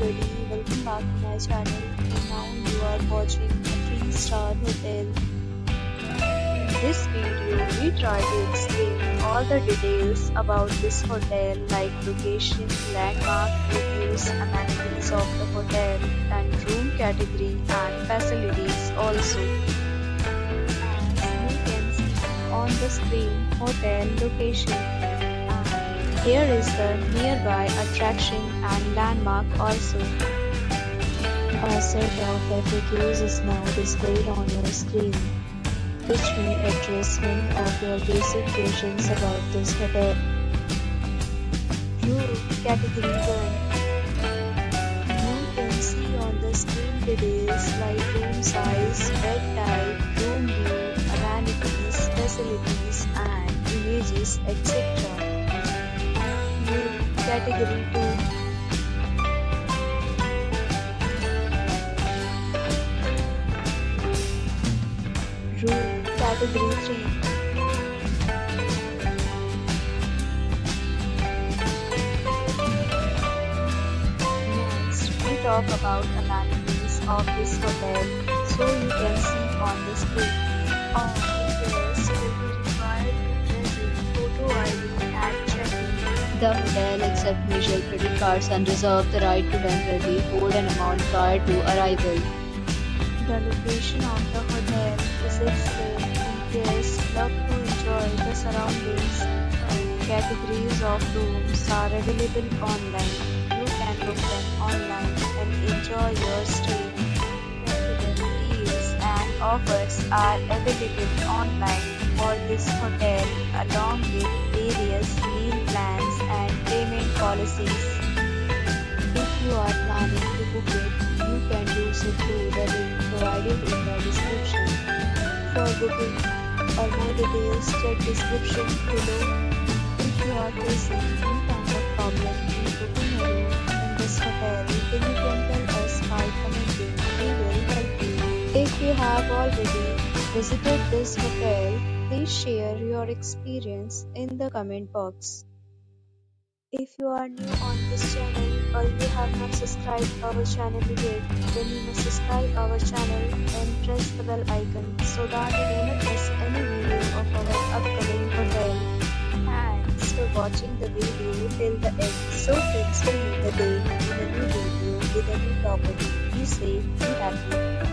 everybody, welcome back to my channel. Now you are watching a 3-star hotel. In this video, we try to explain all the details about this hotel like location, landmark, reviews, amenities of the hotel, and room category and facilities also. As you can see on the screen, hotel location. Here is the nearby attraction and landmark also. A set of FAQs is now displayed on your screen, which may address many of your basic questions about this hotel. Room category 1. You can see on the screen details like room size, bed type, room view, amenities, facilities, and images, etc. Category 2. Room category 3. Next, we talk about amenities of this hotel, so you can see on the screen. All guests will be required to present photo ID and check-in. The hotel accepts major credit cards and reserves the right to temporarily hold an amount prior to arrival. The location of the hotel is excellent and guests love to enjoy the surroundings. Categories of rooms are available online. You can book them online and enjoy your stay. Deals and offers are available online for this hotel along with various meal plans and payment policies. If you are planning to book it, you can do so through the link provided in the description. For booking or more details, check description below. If you are facing any kind of problem in booking a room in this hotel, then you can tell us by commenting. We will help you. If you have already visited this hotel, please share your experience in the comment box. If you are new on this channel or you have not subscribed our channel yet, then you must subscribe our channel and press the bell icon so that you do not miss any video of our upcoming hotel. Thanks for watching the video till the end. So friends, will meet again in a new video with a new property. Be safe, be happy.